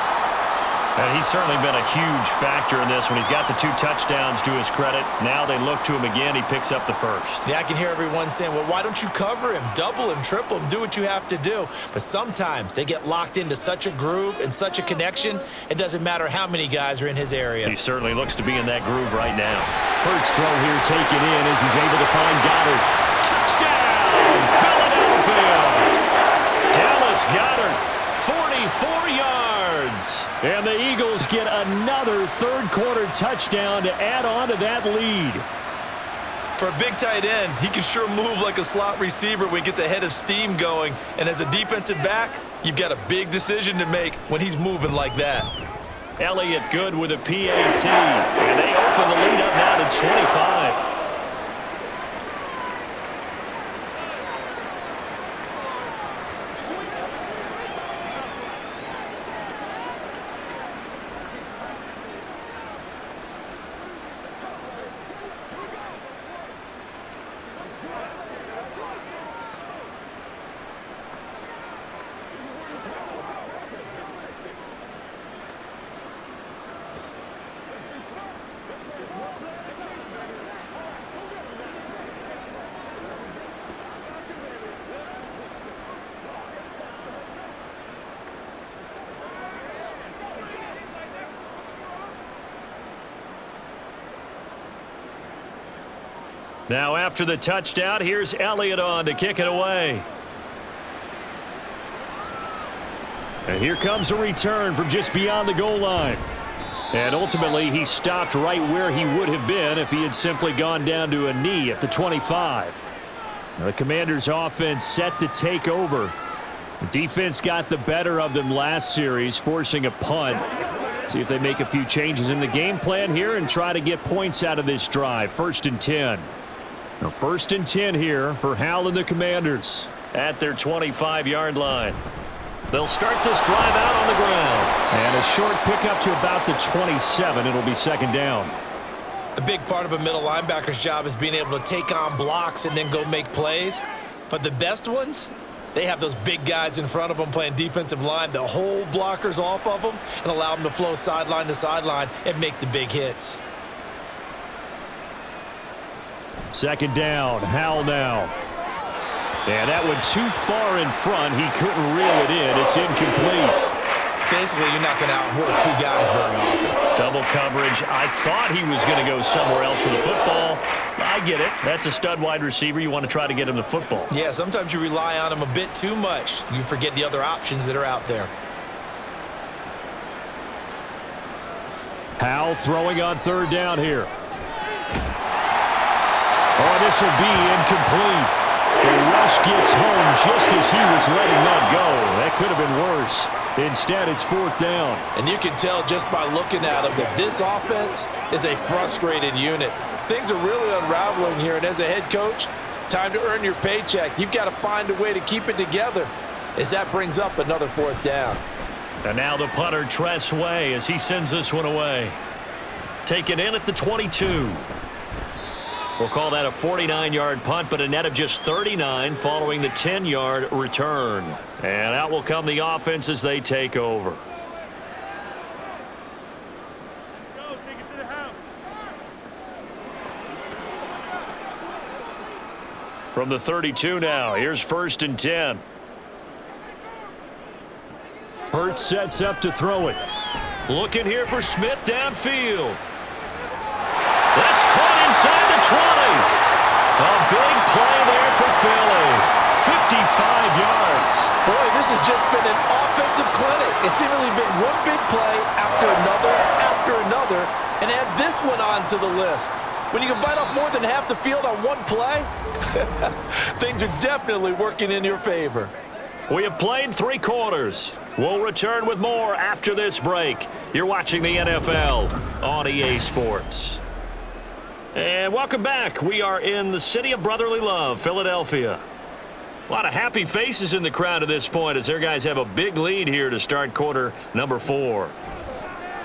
And he's certainly been a huge factor in this one. He's got the 2 touchdowns to his credit. Now they look to him again. He picks up the first. Yeah, I can hear everyone saying, well, why don't you cover him, double him, triple him, do what you have to do. But sometimes they get locked into such a groove and such a connection, it doesn't matter how many guys are in his area. He certainly looks to be in that groove right now. Hurts throw here taken in as he's able to find Goddard. Touchdown, Philadelphia! Dallas Goddard, 44 yards. And the Eagles get another third-quarter touchdown to add on to that lead. For a big tight end, he can sure move like a slot receiver when he gets a head of steam going. And as a defensive back, you've got a big decision to make when he's moving like that. Elliott good with a PAT. And they open the lead up now to 25. Now after the touchdown, here's Elliott on to kick it away. And here comes a return from just beyond the goal line. And ultimately, he stopped right where he would have been if he had simply gone down to a knee at the 25. Now the Commanders' offense set to take over. The defense got the better of them last series, forcing a punt. See if they make a few changes in the game plan here and try to get points out of this drive. 1st and 10. Now 1st and 10 here for Hal and the Commanders at their 25-yard line. They'll start this drive out on the ground. And a short pickup to about the 27. It'll be 2nd down. A big part of a middle linebacker's job is being able to take on blocks and then go make plays. But the best ones, they have those big guys in front of them playing defensive line that hold blockers off of them and allow them to flow sideline to sideline and make the big hits. 2nd down, Hal now. And that one too far in front. He couldn't reel it in. It's incomplete. Basically, you're not going to outwork 2 guys very often. Double coverage. I thought he was going to go somewhere else with the football. I get it. That's a stud wide receiver. You want to try to get him the football. Yeah, sometimes you rely on him a bit too much. You forget the other options that are out there. Hal throwing on 3rd down here. Oh, this will be incomplete. The rush gets home just as he was letting that go. That could have been worse. Instead, it's 4th down. And you can tell just by looking at him that this offense is a frustrated unit. Things are really unraveling here, and as a head coach, time to earn your paycheck. You've got to find a way to keep it together as that brings up another 4th down. And now the punter, Tress Way, as he sends this one away. Taken in at the 22. We'll call that a 49-yard punt, but a net of just 39 following the 10-yard return. And out will come the offense as they take over. Let's go. Take it to the house. From the 32 now, here's 1st and 10. Hurts sets up to throw it. Looking here for Smith downfield. That's caught inside the 20. A big play there for Philly. 55 yards. Boy, this has just been an offensive clinic. It's seemingly been one big play after another, and add this one on to the list. When you can bite off more than half the field on one play, things are definitely working in your favor. We have played 3 quarters. We'll return with more after this break. You're watching the NFL on EA Sports. And welcome back. We are in the city of brotherly love, Philadelphia. A lot of happy faces in the crowd at this point as their guys have a big lead here to start quarter number 4.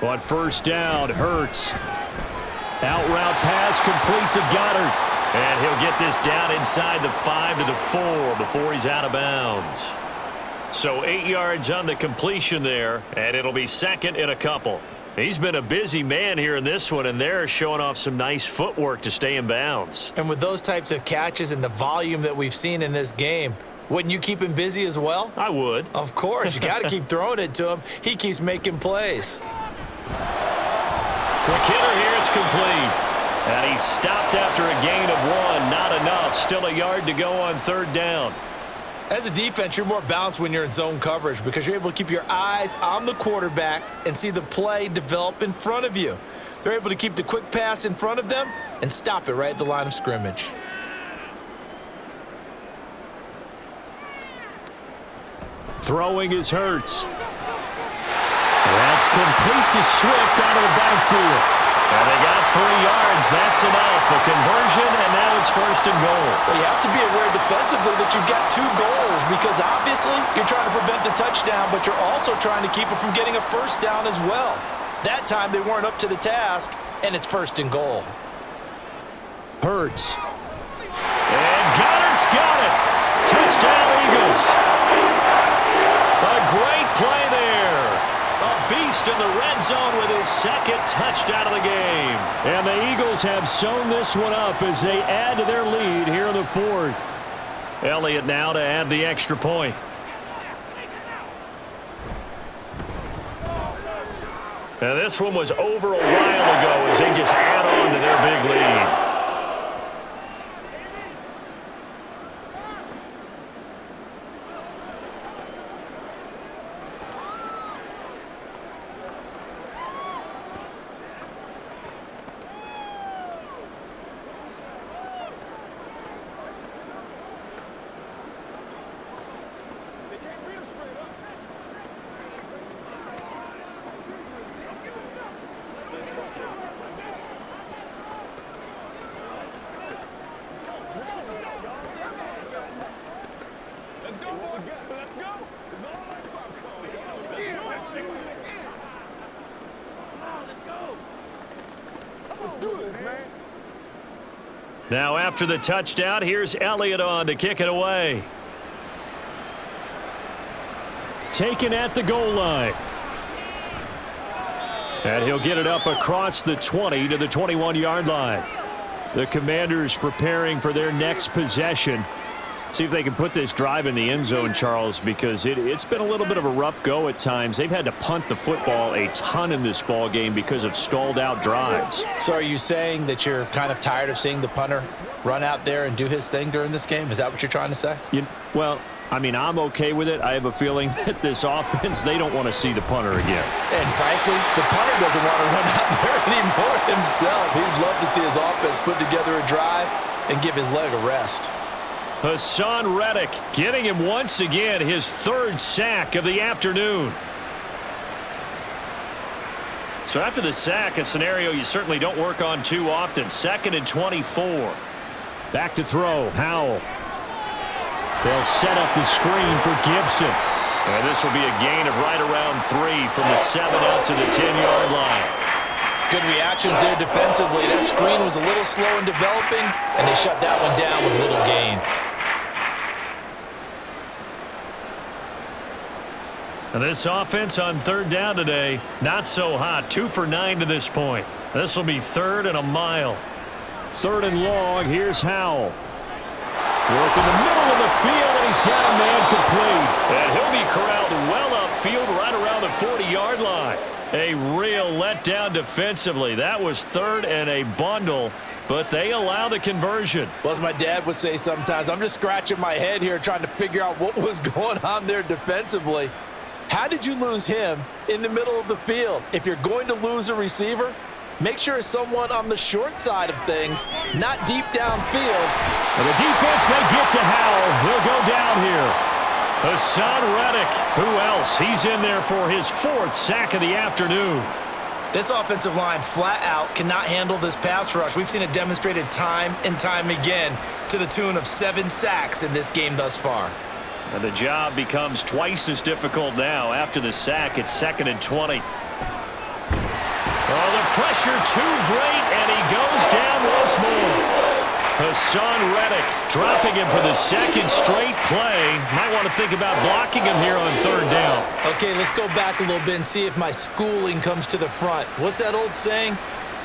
On first down, Hurts. Out route pass complete to Goddard. And he'll get this down inside the 5 to the 4 before he's out of bounds. So 8 yards on the completion there, and it'll be second and a couple. He's been a busy man here in this one, and they're showing off some nice footwork to stay in bounds. And with those types of catches and the volume that we've seen in this game, wouldn't you keep him busy as well? I would. Of course. You got to keep throwing it to him. He keeps making plays. Quick hitter here. It's complete. And he stopped after a gain of 1. Not enough. Still a yard to go on third down. As a defense, you're more balanced when you're in zone coverage because you're able to keep your eyes on the quarterback and see the play develop in front of you. They're able to keep the quick pass in front of them and stop it right at the line of scrimmage. Throwing is Hurts. That's complete to Swift out of the backfield. And they got 3 yards. That's enough. A conversion, and now it's first and goal. Well, you have to be aware defensively that you've got 2 goals because obviously you're trying to prevent the touchdown, but you're also trying to keep it from getting a first down as well. That time they weren't up to the task, and it's first and goal. Hurts. And Goddard's got it. Touchdown, Eagles. A great play there. A beast in the red zone with his second touchdown of the game. And the Eagles have sewn this one up as they add to their lead here in the 4th. Elliott now to add the extra point. And this one was over a while ago as they just add on to their big lead. Now after the touchdown, here's Elliott on to kick it away. Taken at the goal line. And he'll get it up across the 20 to the 21-yard line. The Commanders preparing for their next possession. See if they can put this drive in the end zone, Charles, because it's been a little bit of a rough go at times. They've had to punt the football a ton in this ball game because of stalled-out drives. So are you saying that you're kind of tired of seeing the punter run out there and do his thing during this game? Is that what you're trying to say? Well, I mean, I'm okay with it. I have a feeling that this offense, they don't want to see the punter again. And frankly, the punter doesn't want to run out there anymore himself. He'd love to see his offense put together a drive and give his leg a rest. Hassan Reddick getting him once again his 3rd sack of the afternoon. So after the sack, a scenario you certainly don't work on too often. 2nd and 24. Back to throw. Howell. They'll set up the screen for Gibson. And this will be a gain of right around 3 from the 7 out to the 10-yard line. Good reactions there defensively. That screen was a little slow in developing, and they shut that one down with little gain. And this offense on 3rd down today, not so hot. 2 for 9 to this point. This will be 3rd and a mile. 3rd and long. Here's Howell. Work in the middle of the field, and he's got a man complete. And he'll be corralled well upfield right around the 40-yard line. A real letdown defensively. That was 3rd and a bundle, but they allow the conversion. Well, as my dad would say sometimes, I'm just scratching my head here trying to figure out what was going on there defensively. How did you lose him in the middle of the field? If you're going to lose a receiver, make sure it's someone on the short side of things, not deep downfield. And the defense, they get to Howell. He'll go down here. Hassan Reddick. Who else? He's in there for his 4th sack of the afternoon. This offensive line flat out cannot handle this pass rush. We've seen it demonstrated time and time again to the tune of 7 sacks in this game thus far. And the job becomes twice as difficult now. After the sack, it's 2nd and 20. Oh, the pressure too great, and he goes down once more. Hassan Reddick dropping him for the 2nd straight play. Might want to think about blocking him here on 3rd down. Okay, let's go back a little bit and see if my schooling comes to the front. What's that old saying?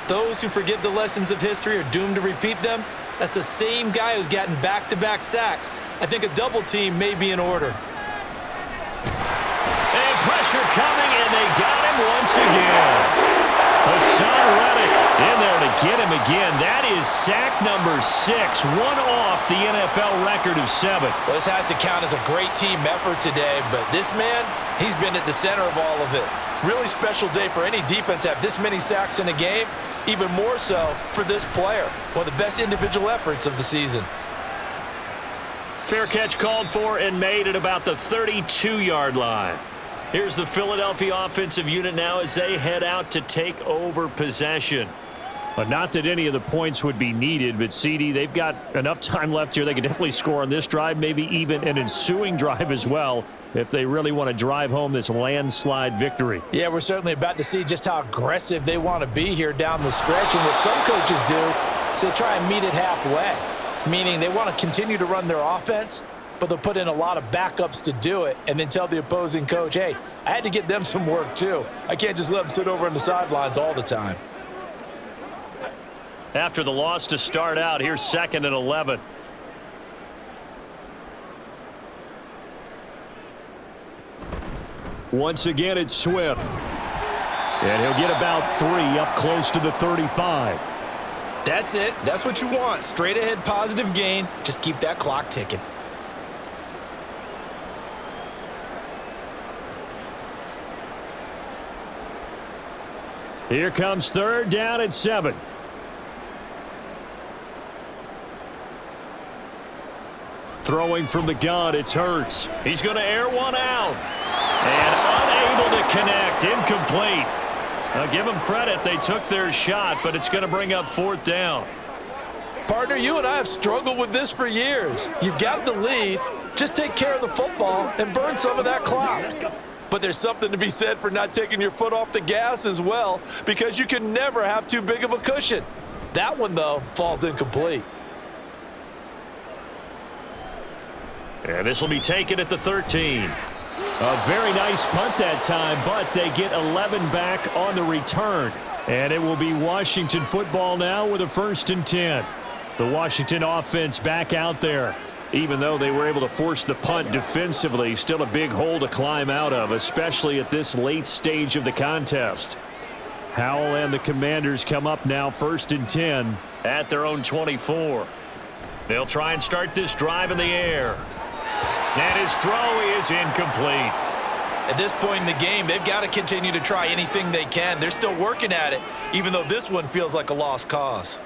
Those who forget the lessons of history are doomed to repeat them. That's the same guy who's gotten back-to-back sacks. I think a double team may be in order. And pressure coming, and they got him once again. Hassan Reddick in there to get him again. That is sack number 6, one off the NFL record of 7. Well, this has to count as a great team effort today, but this man, he's been at the center of all of it. Really special day for any defense to have this many sacks in a game, even more so for this player. One of the best individual efforts of the season. Fair catch called for and made at about the 32-yard line. Here's the Philadelphia offensive unit now as they head out to take over possession. But not that any of the points would be needed, but CD, they've got enough time left here. They can definitely score on this drive, maybe even an ensuing drive as well, if they really want to drive home this landslide victory. Yeah, we're certainly about to see just how aggressive they want to be here down the stretch. And what some coaches do is they try and meet it halfway, meaning they want to continue to run their offense, but they'll put in a lot of backups to do it and then tell the opposing coach, hey, I had to get them some work too. I can't just let them sit over on the sidelines all the time. After the loss to start out, here's 2nd and 11. Once again, it's Swift. And he'll get about 3 up close to the 35. That's it. That's what you want. Straight ahead positive gain. Just keep that clock ticking. Here comes 3rd down and 7. Throwing from the gun, it's Hurts. He's going to air one out. And unable to connect. Incomplete. I'll give them credit. They took their shot, but it's going to bring up 4th down. Partner, you and I have struggled with this for years. You've got the lead. Just take care of the football and burn some of that clock. But there's something to be said for not taking your foot off the gas as well, because you can never have too big of a cushion. That one, though, falls incomplete. And this will be taken at the 13. A very nice punt that time, but they get 11 back on the return. And it will be Washington football now with a 1st and 10. The Washington offense back out there. Even though they were able to force the punt defensively, still a big hole to climb out of, especially at this late stage of the contest. Howell and the Commanders come up now 1st and 10 at their own 24. They'll try and start this drive in the air. And his throw is incomplete. At this point in the game, they've got to continue to try anything they can. They're still working at it, even though this one feels like a lost cause.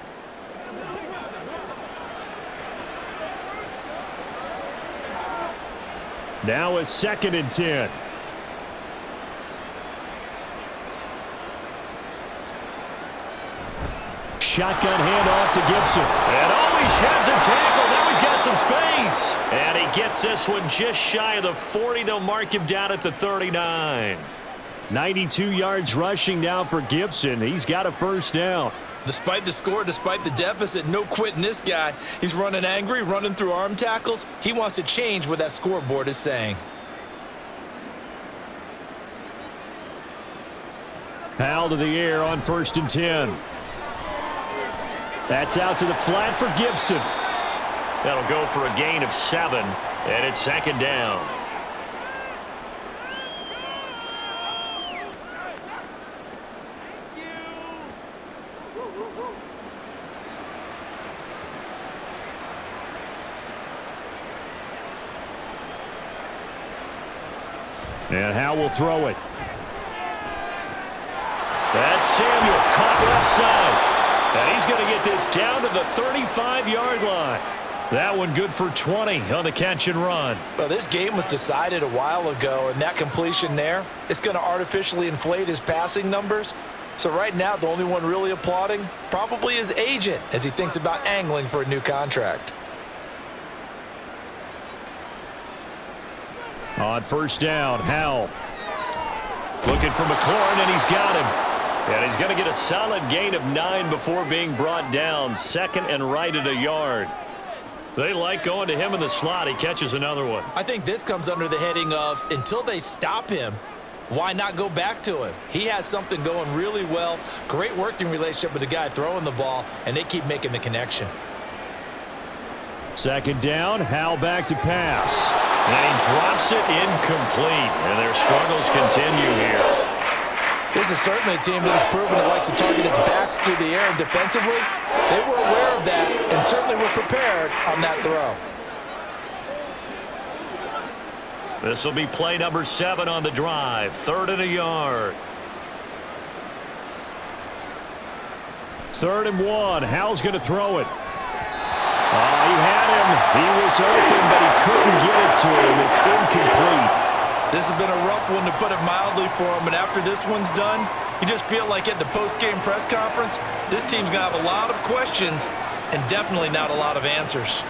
Now a 2nd and 10. Shotgun handoff to Gibson. And he sheds a tackle. Now he's got some space. And he gets this one just shy of the 40. They'll mark him down at the 39. 92 yards rushing now for Gibson. He's got a 1st down. Despite the score, despite the deficit, no quitting this guy. He's running angry, running through arm tackles. He wants to change what that scoreboard is saying. Howell to the air on 1st and 10. That's out to the flat for Gibson. That'll go for a gain of 7, and it's 2nd down. And Howell will throw it. That's Samuel caught left side. And he's going to get this down to the 35-yard line. That one good for 20 on the catch and run. Well, this game was decided a while ago, and that completion there is going to artificially inflate his passing numbers. So right now, the only one really applauding probably his agent as he thinks about angling for a new contract. On first down, Howell looking for McLaurin, and he's got him. And he's going to get a solid gain of 9 before being brought down. Second and right at a yard. They like going to him in the slot. He catches another one. I think this comes under the heading of until they stop him, why not go back to him? He has something going really well. Great working relationship with the guy throwing the ball, and they keep making the connection. Second down, Howell back to pass. And he drops it incomplete. And their struggles continue here. This is certainly a team that has proven it likes to target its backs through the air, and defensively, they were aware of that and certainly were prepared on that throw. This will be play number 7 on the drive. 3rd and a yard. 3rd and 1. Howell's going to throw it. Oh, he had him. He was open, but he couldn't get it to him. It's incomplete. This has been a rough one, to put it mildly, for him. And after this one's done, you just feel like at the post-game press conference, this team's going to have a lot of questions and definitely not a lot of answers.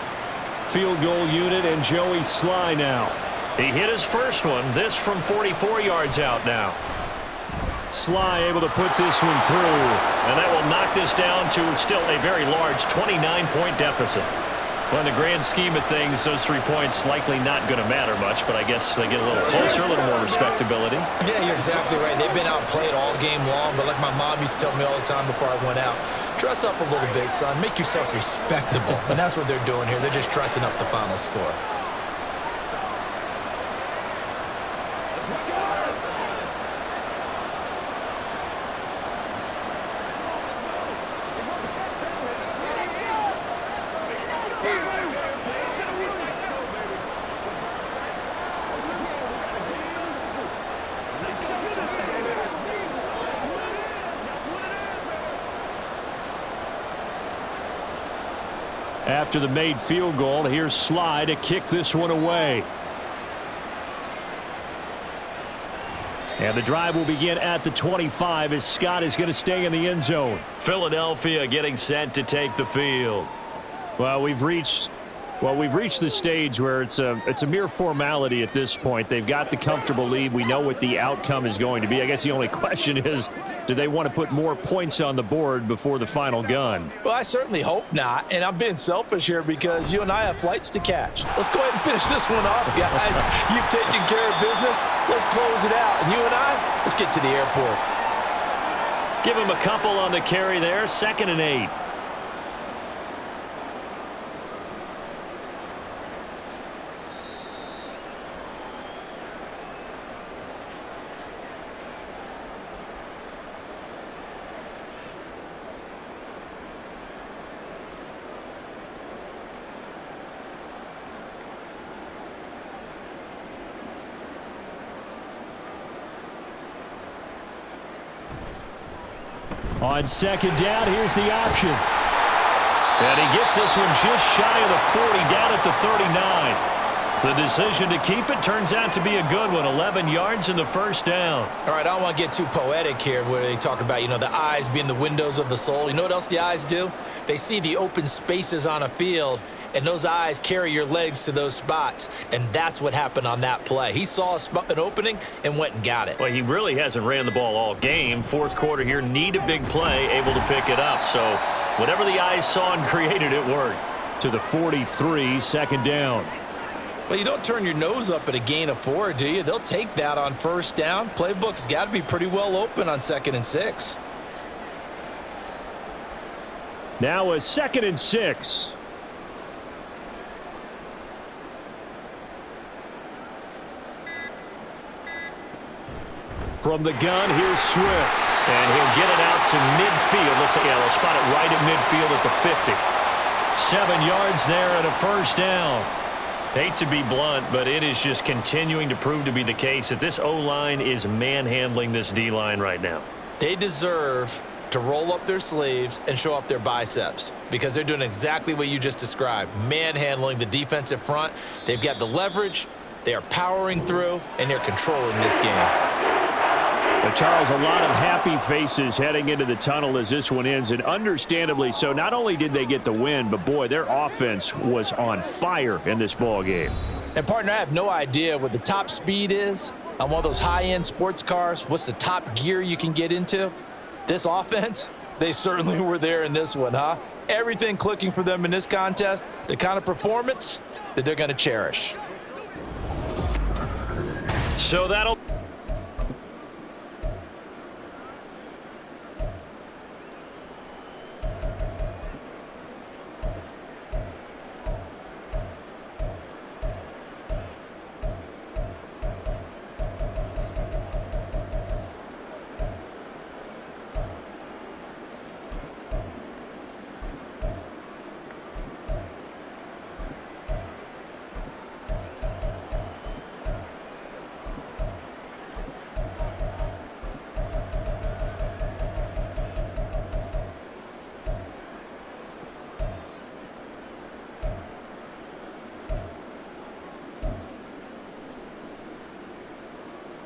Field goal unit and Joey Sly now. He hit his first one. This from 44 yards out now. Sly able to put this one through. And that will knock this down to still a very large 29-point deficit. Well, in the grand scheme of things, those 3 points likely not going to matter much, but I guess they get a little closer, a little more respectability. Yeah, you're exactly right. They've been outplayed all game long, but like my mom used to tell me all the time before I went out, dress up a little bit, son. Make yourself respectable. And that's what they're doing here. They're just dressing up the final score. After the made field goal, here's Sly to kick this one away. And the drive will begin at the 25 as Scott is going to stay in the end zone. Philadelphia getting set to take the field. Well, we've reached the stage where it's a mere formality at this point. They've got the comfortable lead. We know what the outcome is going to be. I guess the only question is, do they want to put more points on the board before the final gun? Well, I certainly hope not, and I'm being selfish here because you and I have flights to catch. Let's go ahead and finish this one off, guys. You've taken care of business. Let's close it out, and you and I, let's get to the airport. Give him a couple on the carry there. 2nd and 8. On 2nd down, here's the option. And he gets this one just shy of the 40, down at the 39. The decision to keep it turns out to be a good one. 11 yards in the first down. All right, I don't want to get too poetic here where they talk about, the eyes being the windows of the soul. You know what else the eyes do? They see the open spaces on a field, and those eyes carry your legs to those spots, and that's what happened on that play. He saw an opening and went and got it. Well, he really hasn't ran the ball all game. 4th quarter here, need a big play, able to pick it up. So whatever the eyes saw and created, it worked. To the 43, 2nd down. Well, you don't turn your nose up at a gain of 4, do you? They'll take that on first down. Playbook's got to be pretty well open on 2nd and 6. Now a 2nd and 6. From the gun, here's Swift. And he'll get it out to midfield. Looks like they'll spot it right at midfield at the 50. 7 yards there and a first down. Hate to be blunt, but it is just continuing to prove to be the case that this O-line is manhandling this D-line right now. They deserve to roll up their sleeves and show up their biceps because they're doing exactly what you just described, manhandling the defensive front. They've got the leverage, they are powering through, and they're controlling this game. Charles, a lot of happy faces heading into the tunnel as this one ends, and understandably so. Not only did they get the win, but, boy, their offense was on fire in this ball game. And, partner, I have no idea what the top speed is on one of those high-end sports cars. What's the top gear you can get into? This offense, they certainly were there in this one, huh? Everything clicking for them in this contest, the kind of performance that they're going to cherish. So that'll...